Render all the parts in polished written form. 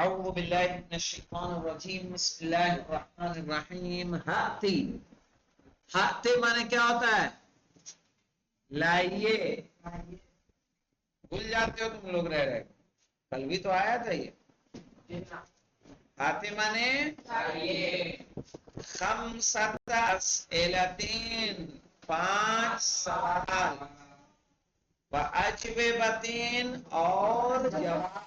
اعوذ باللہ من الشیطان الرجیم بسم اللہ الرحمن الرحیم. ہاتھی، ہاتھی مانے کیا ہوتا ہے؟ لائیے. بھول جاتے ہو تم لوگ رہ رہے، کل بھی تو آیا تھا یہ. ہاتھی مانے خمسۃ اسئلتین، 5 سوال، واجوبتین اور جواب.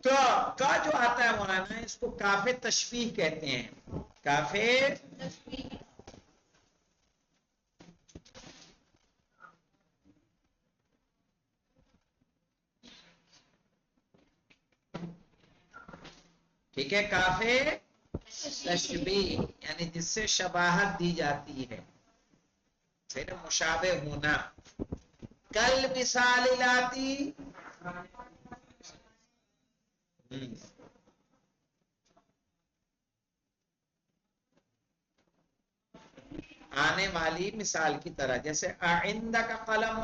کا جو آتا ہے مولانا، اس کو کاف تشبیہ کہتے ہیں. کاف ٹھیک ہے، کاف تشبیہ یعنی جس سے شباہت دی جاتی ہے، پھر مشابہ ہونا. کل مثال لاتی، آنے والی مثال کی طرح. جیسے آئندہ کا قلم،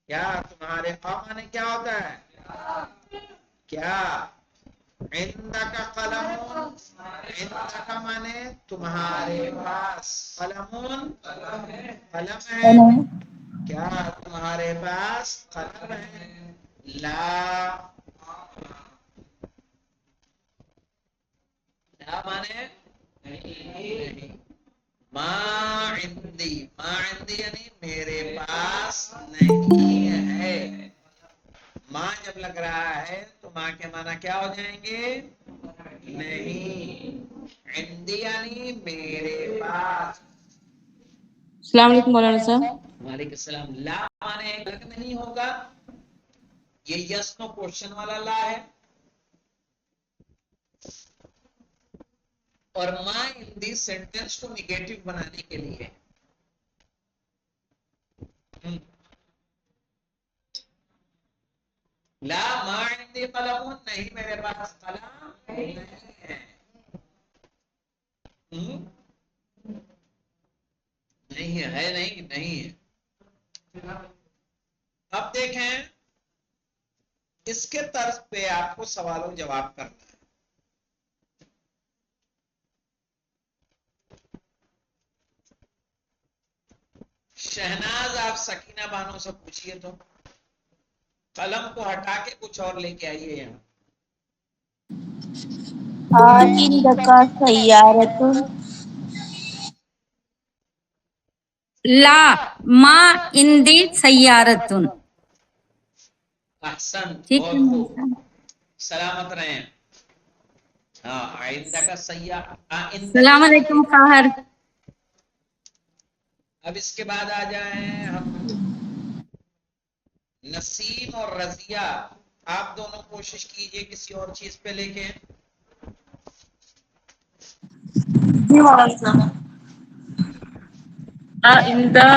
کیا تمہارے قوم نے کیا ہوتا ہے؟ کیا عندہ کا قلم، عندہ کا مانے تمہارے پاس، قلم قلم ہے، کیا تمہارے پاس قلم ہے؟ لا، لا مانے نہیں. ما عندی، ما عندی یعنی میرے پاس نہیں ہے. ماں جب لگ رہا ہے تو ماں کے معنی کیا ہو جائیں گے؟ نہیں. عندی یعنی میرے پاس. السلام علیکم مولانا صاحب. وعلیکم السلام. لا مانے غلط نہیں ہوگا، یہ یس نو کوشچن والا لا ہے. اور ما عندی سینٹینس کو نیگیٹو بنانے کے لیے. لا ما عندي قلم، نہیں میرے پاس قلم نہیں ہے. نہیں ہے، نہیں نہیں ہے. اب دیکھیں، اس کے طرز پہ آپ کو سوال و جواب کرنا ہے. شہناز آپ سکینہ بانو سے پوچھئے تو قلم کو ہٹا کے کچھ اور لے کے آئیے یہاں. عندك سيارة. لا ما عندي سيارة. احسن، ٹھیک ہے بہت مولانا خوب، صاحب. سلامت رہیں. ہاں، آئندہ کا سیاح، آئندہ السلام کی. علیکم خواہر. اب اس کے بعد آ جائیں ہم نسیم اور رضیہ. آپ دونوں کوشش کیجئے کسی اور چیز پہ لے کے. جی مولانا صاحب. آئندہ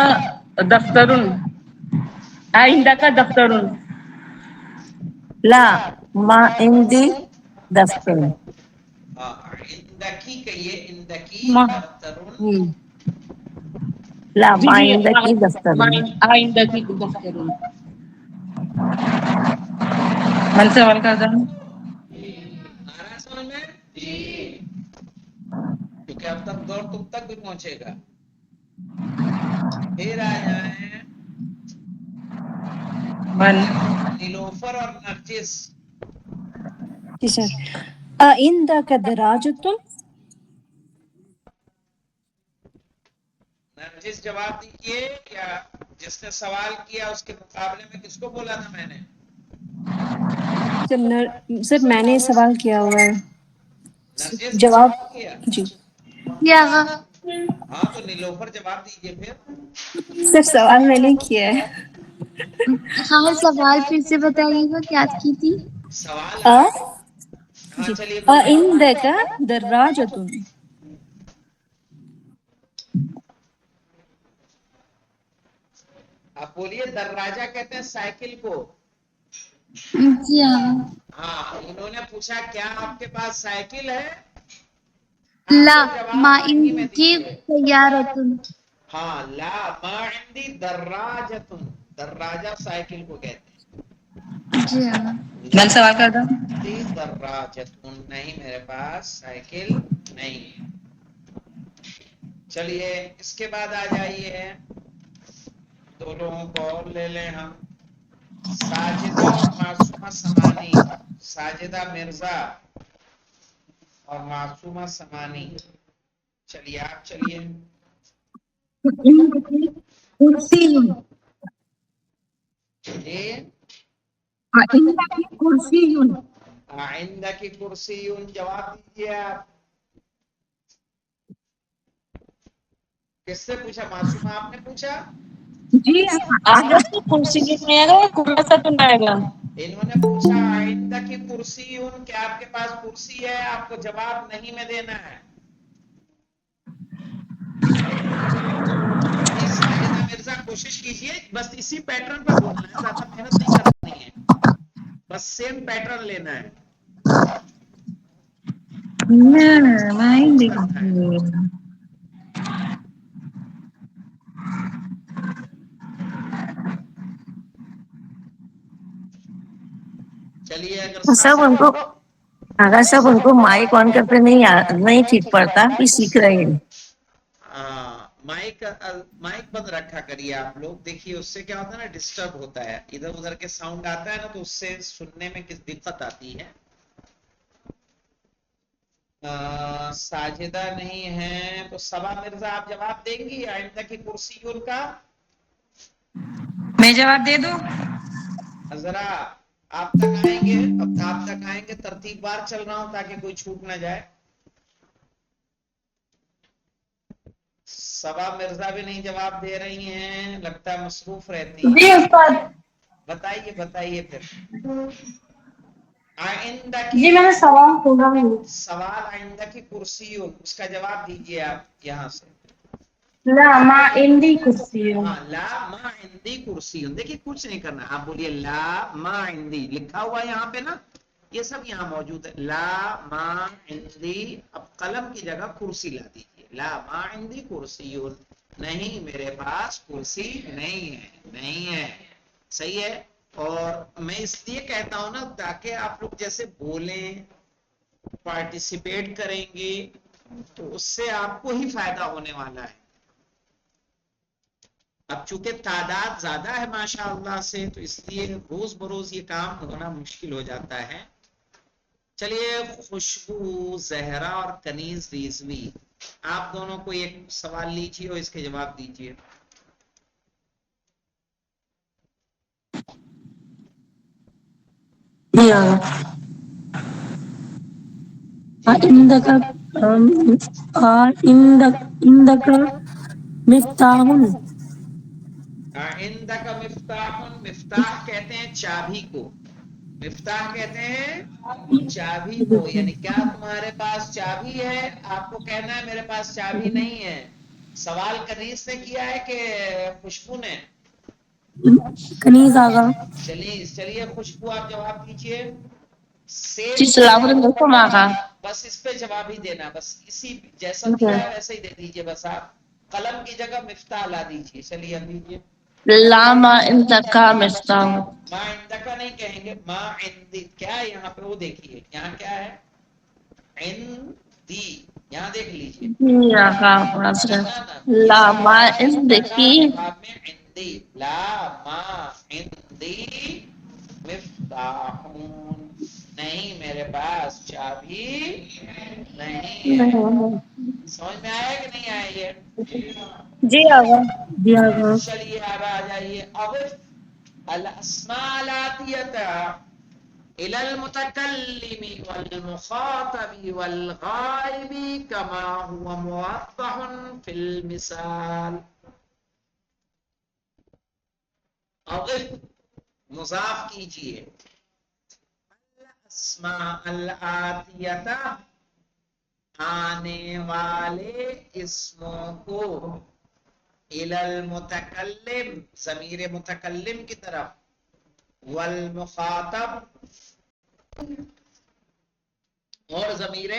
دفترون، آئندہ کا دفترون. لا ما عندي دفتر. اندکی کہیے، اندکی ما دفترون. لا جی ما جی عندك دفتر. آئندہ کی دفترون. من سوال کر دیں. آ رہا ہے سمجھ میں؟ جی. کیونکہ اب تک دور تم تک بھی پہنچے گا. پھر آ جائیں من نیلوفر اور نرجس. جی سر. عندك دراجة. نرجس جواب دیجئے، یا جس نے سوال کیا اس کے مقابلے میں کس کو بولا تھا میں نے؟ سر میں نے سوال کیا ہوا ہے. نرجس نے جواب سوال کیا. جی ہاں تو نیلوفر جواب دیجئے پھر. سر سوال میں نے کیا ہے. خواہر سوال پھر سے بتائیے گا، کیا کی تھی؟ سوال آ آپ. ہاں جی چلیے بولیے. عندك دراجة. آپ بولیے. دراجہ کہتے ہیں سائیکل کو. جی ہاں. ہاں، انہوں نے پوچھا کیا آپ کے پاس سائیکل ہے؟ لا آپ جواب ما نہیں میں عندي دیجیے. سيارة. ہاں لا ما عندي دراجتن. دراجہ سائیکل کو کہتے ہیں. جی ہاں. من سوال کر دوں. عندي دراجتن. نہیں میرے پاس سائیکل نہیں. چلیے اس کے بعد آ جائیے دو لوگوں کو اور لے لیں ہم. ساجدہ اور معصومہ سمانی. ساجدہ مرزا اور معصومہ سمانی. چلیے آپ چلیے. کرسی جی کرسی آئندہ کی کرسی جواب دیجیے آپ. کس سے پوچھا؟ معصومہ آپ نے پوچھا. جی آگے تو کرسی نہیں آئے گا کرسا تو آئے گا. انہوں نے پوچھا آئندہ کی کرسی کیا آپ کے پاس کرسی ہے؟ آپ کو جواب نہیں میں دینا ہے. جی ساجدہ مرزا کوشش کیجئے بس اسی پیٹرن پہ بولنا ہے، زیادہ محنت نہیں کرنی ہے، بس سیم پیٹرن لینا ہے. کرنا ہے. چلیے اگر سب ان کو اگر سب ان کو مائک آن کرتے نہیں ٹھیک پڑتا کہ سیکھ رہے ہیں. مائک بند رکھا کریے آپ لوگ. دیکھیے اس سے کیا ہوتا ہے نا، ڈسٹرب ہوتا ہے، ادھر ادھر کے ساؤنڈ آتا ہے نا، تو اس سے سننے میں کس دقت آتی ہے. ساجدہ نہیں ہے تو صبا مرزا آپ جواب دیں گی آئندہ کی کرسی کا؟ میں جواب دے دوں. ذرا آپ تک آئیں گے. اب آپ تک آئیں گے ترتیب بار چل رہا ہوں تاکہ کوئی چھوٹ نہ جائے. صبا مرزا بھی نہیں جواب دے رہی ہیں، لگتا ہے مصروف رہتی جی ہیں. استاد. بتائیے پھر. آئندہ کی جی میں نے سوال سنا ہے. سوال آئندہ کی کرسی اس کا جواب دیجیے آپ یہاں سے. لا ما عندي کرسی. ہاں لا ما عندي کرسی. دیکھیے کچھ نہیں کرنا، آپ بولیے لا ما عندي. لکھا ہوا یہاں پہ نا، یہ سب یہاں موجود ہے. لا ما عندي. اب قلم کی جگہ کرسی لا دیجیے. لا ما عندي کرسی. نہیں میرے پاس کرسی نہیں ہے. نہیں ہے. صحیح ہے. اور میں اس لیے کہتا ہوں نا تاکہ آپ لوگ جیسے بولیں، پارٹیسپیٹ کریں گے تو اس سے آپ کو ہی فائدہ ہونے والا ہے. اب چونکہ تعداد زیادہ ہے ماشاء اللہ سے، تو اس لیے روز بروز یہ کام ہونا مشکل ہو جاتا ہے. چلیے خوشبو، زہرا اور کنیز ریزوی، آپ دونوں کو ایک سوال لیجیے اور اس کے جواب دیجیے. عندك عندك مفتاح. عندک مفتاح. مفتاح کہتے ہیں چابی کو. مفتاح کہتے ہیں چابی کو. یعنی کیا تمہارے پاس چابی ہے؟ آپ کو کہنا ہے میرے پاس چابی نہیں ہے. سوال کنیز نے کیا ہے کہ خوشبو نے؟ کنیز آگا. چلیے خوشبو آپ جواب دیجیے. سیم جی سلام علیکم آقا. بس اس پہ جواب ہی دینا، بس اسی جیسا دیا ہے ویسے ہی دے دیجیے. بس آپ قلم کی جگہ مفتاح لا دیجیے. چلیے اب دیجیے. لا ما عندك مفتاح. ما عندک نہیں کہیں گے، ما عندی. کیا ہے یہاں پہ وہ دیکھیے، یہاں کیا ہے؟ عندی. یہاں دیکھ لیجیے. جی آقا. لا ما عندك جواب میں عندی. لا ما عندی مفتاح. نہیں میرے پاس چابی نہیں ہے. سمجھ میں آیا کہ نہیں آیا یہ؟ جی آقا. جی آقا. چلیے اب آ جائیے. اغف الاسماء الاتیہ الى المتکلم والمخاطب والغائب كما هو موضح في المثال. اغف مضاف کیجئے. الاسماء الاتیہ آنے والے اسموں کو، الی المتکلم ضمیر متکلم کی طرف، والمخاطب اور ضمیر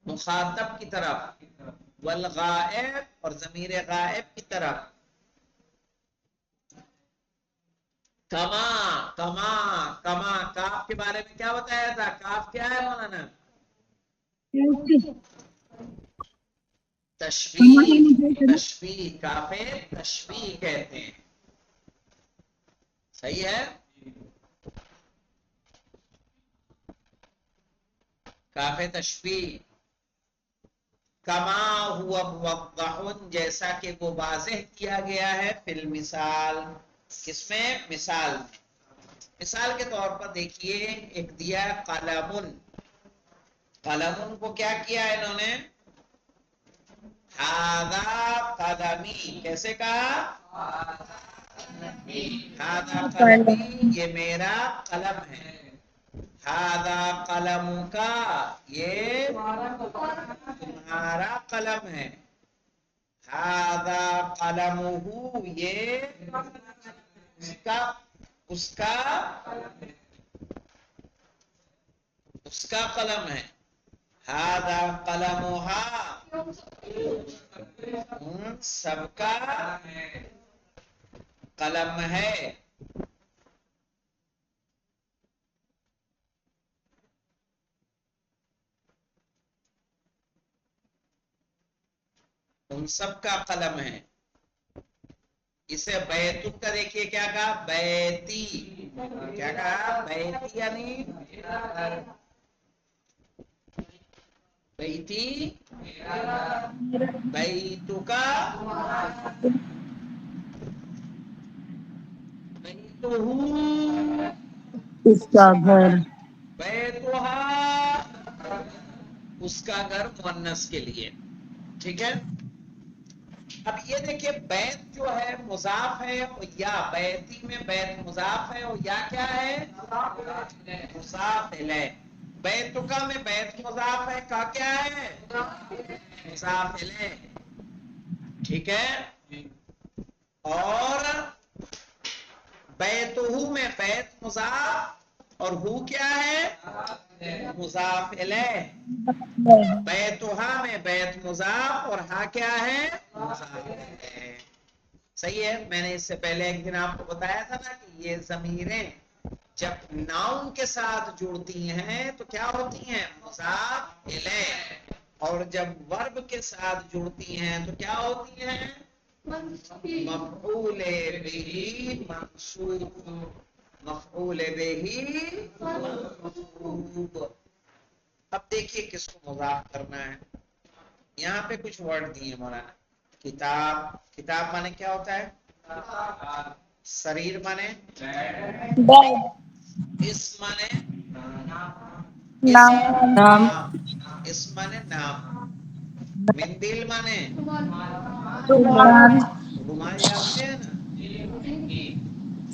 مخاطب کی طرف، والغائب اور ضمیر غائب کی طرف. کما کما کما کاف کے بارے میں کیا بتایا تھا؟ کاف کیا ہے مولانا؟ تشبیہ. تشبیہ کاف تشبیہ کہتے ہیں. صحیح ہے. کاف تشبیہ. کما ہوا موضح جیسا کہ وہ واضح کیا گیا ہے فی المثال. کس میں؟ مثال میں. مثال کے طور پر دیکھیے ایک دیا قلمن. قلمن کو کیا کیا ہے انہوں نے؟ ہاذا قلمی. کیسے کہا؟ ہاذا قلمی، یہ میرا قلم ہے. ہاذا قلم کا، یہ تمہارا قلم ہے. ہاذا قلمہ، یہ اس کا قلم ہے. ہاذا قلمھا، سب کا قلم ہے. ان سب کا قلم ہے. اسے بیتک کا دیکھیے کیا کہا؟ بیتی. کیا کہا؟ بیتی یعنی بیتی. بیتکا، بیتہ، اس کا گھر. بیتھا اس کا گھر مؤنث کے لیے. ٹھیک ہے. اب یہ دیکھیے بیت جو ہے مضاف ہے، اور یا بیتی میں بیت مضاف ہے اور یا کیا ہے؟ مضاف الیہ. بیتکا میں بیت مضاف ہے، کا کیا ہے؟ مضاف الیہ. ٹھیک ہے. اور بیتہ میں بیت مضاف اور ہو کیا ہے؟ مضاف الیہ. بیتھا میں بیت مضاف اور ہا کیا ہے؟ مضاف الیہ. صحیح ہے. میں نے اس سے پہلے ایک دن آپ کو بتایا تھا نا کہ یہ ضمیریں جب ناؤن کے ساتھ جڑتی ہیں تو کیا ہوتی ہیں؟ مضاف الیہ. اور جب ورب کے ساتھ جڑتی ہیں تو کیا ہوتی ہیں؟ مفعول بہ منصوب. مفعول بہ منصوب. اب دیکھیے کس کو مضاف کرنا ہے. یہاں پہ کچھ ورڈ دیے مولانا. کتاب. کتاب مانے کیا ہوتا ہے؟ سریر مانے اسم مانے نام. اسم مانے نام. مندیل مانے رومال. رومال جانتے ہیں نا.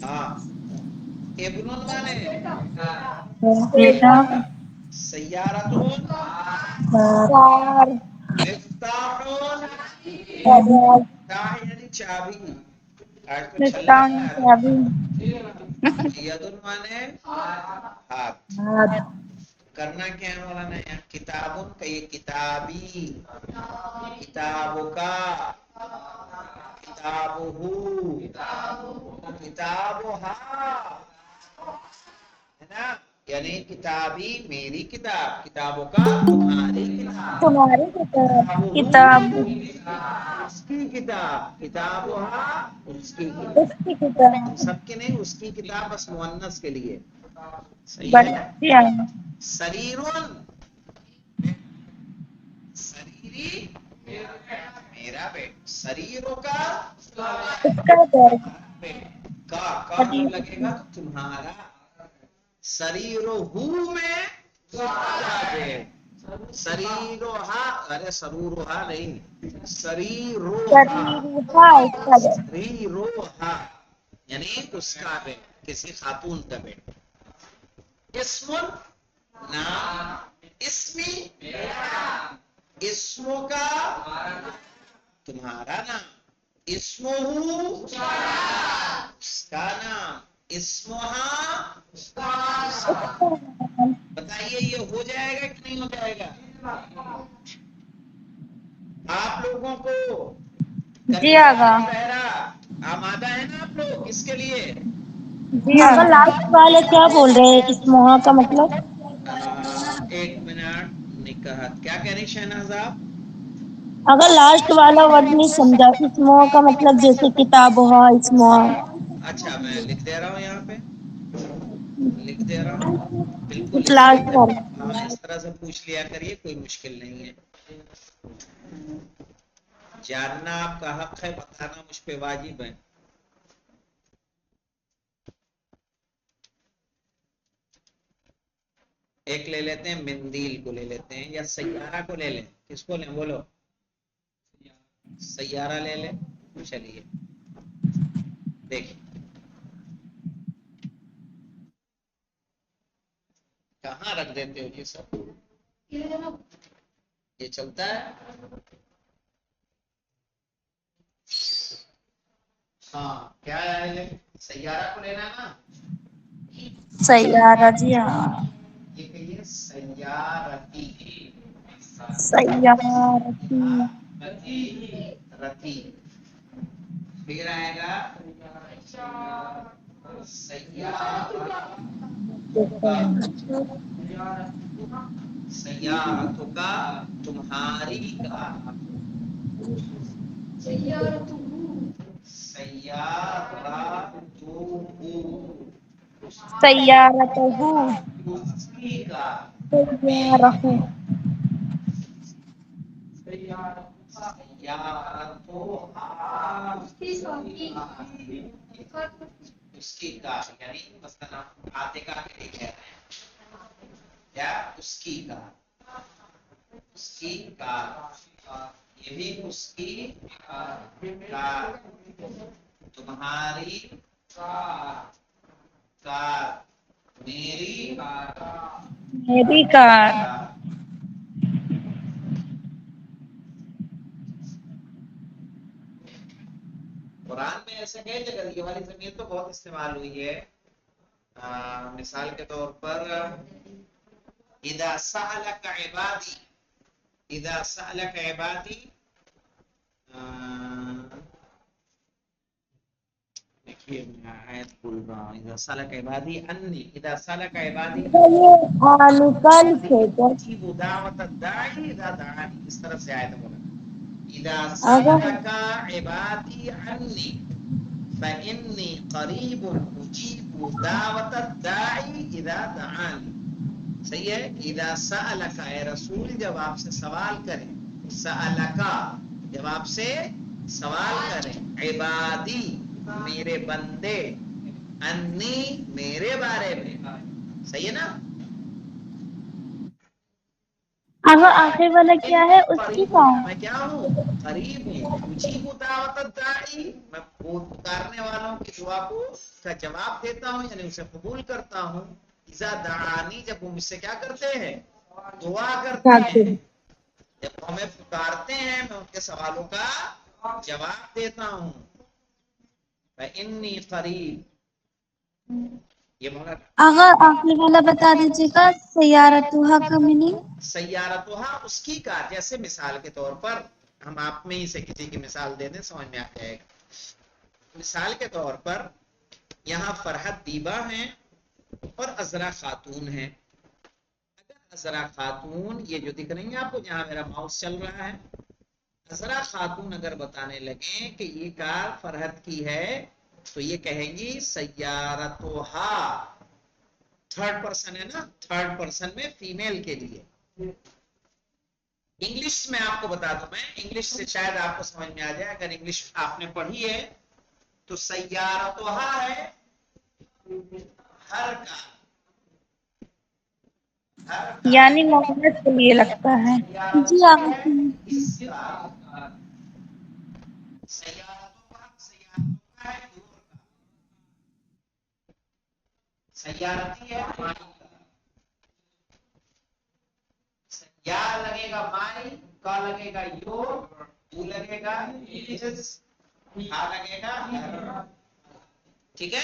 ہاں. ابن مانے بیٹا. سیارتون. کار. مفتاحون. مفتاح یعنی چابی. آج تو چھلا چٹان. ہے. چابی. یدن مانے ہاتھ. ہاتھ. کرنا کیا ہے مولانا؟ یہاں کتابن کا یہ کتابی، کتابوں کا، کتابہ، کتابھا ہے نا. یعنی کتابی میری کتاب، کتابوں کا تمہاری کتاب. تمہاری کتاب. کتابہ کتاب اس کی کتاب، کتابھا اس کی اس کتاب. کی کتاب. ہم سب کے نہیں، اس کی کتاب بس مؤنث کے لیے. صحیح ہے. بڑھیا. سریرن، سریری میرا بیٹ. سریروں کا اس کا گھر. بیٹ. کا جب لگے گا تو تمہارا. سریرو میں تمہارا بیٹ. سریروہا، ارے سروروہا نہیں، سریروہا. شریرہ اس کا گھر. سریروہا یعنی اس کا بیٹ، کسی خاتون کا بیٹ. اسم نام. اسمی اسموں کا تمہارا نام. اسمہ اس کا نام. اسمہا اس کا نام. بتائیے یہ ہو جائے گا کہ نہیں ہو جائے گا؟ آپ لوگوں کو جی کلیجہ آگا مظاہرہ آمادہ ہے نا آپ لوگ اس کے لیے؟ جی آگا لاسٹ والا کیا بول رہے ہیں اس موہا کا مطلب؟ ایک منٹ نکاحت کیا کہہ رہی شہناز آپ؟ اگر لاسٹ والا ورڈ نہیں سمجھا، اس موہا کا مطلب جیسے کتاب ہوا اس موہا. اچھا میں لکھ دے رہا ہوں یہاں پہ، لکھ دے رہا ہوں بالکل لاسٹ والا. اس طرح سے پوچھ لیا کریے، کوئی مشکل نہیں ہے. جاننا آپ کا حق ہے، بتانا مجھ پہ واجب ہے. ایک لے لیتے ہیں، مندیل کو لے لیتے ہیں یا سیارہ کو لے لیں. کس کو لیں بولو؟ سیارہ لے لیں. چلیے دیکھیں کہاں رکھ دیتے ہو یہ سب، یہ چلتا ہے. ہاں کیا ہے، سیارہ کو لینا نا. سیارہ جی ہاں. یہ کہیے سیارتی. سیارتی. رتی. پھر آئے گا سیارہ. سیارتوں کا، تمہاری کا. سیارتو سیارتہ. اس کی کا. سیارہ. اس کی کا یعنی مثلا عاتقہ کے لیے کہہ رہے ہیں یا اس کی کا. اس کی کا یہ بھی اس کی کا. تمہاری کا. میری میری کار. قرآن میں ایسے کئی جگہ یہ والی ضمیر تو بہت استعمال ہوئی ہے. مثال کے طور پر اذا سألك عبادی، اذا سألك عبادی. دیکھیے میں آیت بول رہا ہوں، اذا سألك عبادی انی، اذا سألك عبادی نکل سے اجیب دعوت الداعی اذا دعانی. اس طرح سے آیت بولا اذا اگر سألك عبادی انی فإنی قریب اجیب دعوت الداعی اذا دعانی. صحیح ہے. اذا سألک اے رسول جب آپ سے سوال کریں، سألکا جب آپ سے سوال کریں، عبادی میرے بندے، انی میرے بارے میں. صحیح ہے نا. اگر آخر والا کیا ہے اس کی قریب کا؟ میں کیا ہوں، قریب ہوں. اجیب دعوت الداعی میں پکارنے والوں کی دعا کو کا جواب دیتا ہوں، یعنی اسے قبول کرتا ہوں. اذا دعانی جب وہ مجھ سے کیا کرتے ہیں، دعا کرتے ہیں. جب وہ ہمیں پکارتے ہیں میں ان کے سوالوں کا جواب دیتا ہوں. فإنی قریب. یہ مولا اگر آخری والا بتا دیجیے گا، سیارتها کا میننگ. سیارتها اس کی کا. جیسے مثال کے طور پر ہم آپ میں ہی سے کسی کی مثال دے دیں، سمجھ میں آ جائے گا. مثال کے طور پر یہاں فرحت دیبا ہیں اور عذرا خاتون ہیں. اگر عذرا خاتون یہ جو دکھ رہی ہیں آپ کو جہاں میرا ماؤس چل رہا ہے، عذرا خاتون اگر بتانے لگیں کہ یہ کار فرحت کی ہے تو یہ کہیں گی سیارتها. تھرڈ پرسن ہے نا، تھرڈ پرسن میں فیمیل کے لیے. انگلش میں آپ کو بتا دوں، میں انگلش سے شاید آپ کو سمجھ میں آ جائے. اگر انگلش آپ نے پڑھی ہے تو سیارتها ہے ہر کا. یعنی محمد کے لیے لگتا ہے. جی آپ. سیارتها ہے اس کا. سیارتها ہے دور کا. سیارتی ہے مائی کا. یا لگے گا مائی، کا لگے گا یور، او لگے گا ہز، ہا لگے گا ہر. ٹھیک ہے.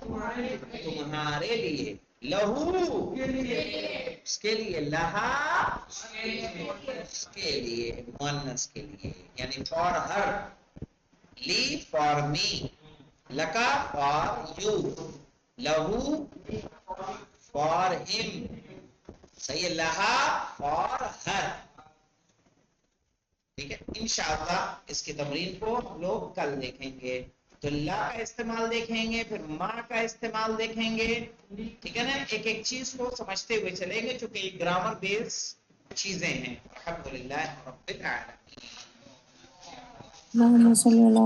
تمہارے لیے، لہو اس کے لیے، لہا اس کے لیے، مؤنث کے لیے یعنی فار ہر، لی فار می، لکا فار یو، لہو فار ہم، صحیح ہے، لہا فار ہر. ٹھیک ہے، انشاءاللہ اس کی تمرین کو ہم لوگ کل دیکھیں گے. تو لا کا استعمال دیکھیں گے، پھر ما کا استعمال دیکھیں گے. ٹھیک ہے نا، ایک ایک چیز کو سمجھتے ہوئے چلیں گے چونکہ یہ گرامر بیس چیزیں ہیں. الحمدللہ رب العالمین. اللهم صل على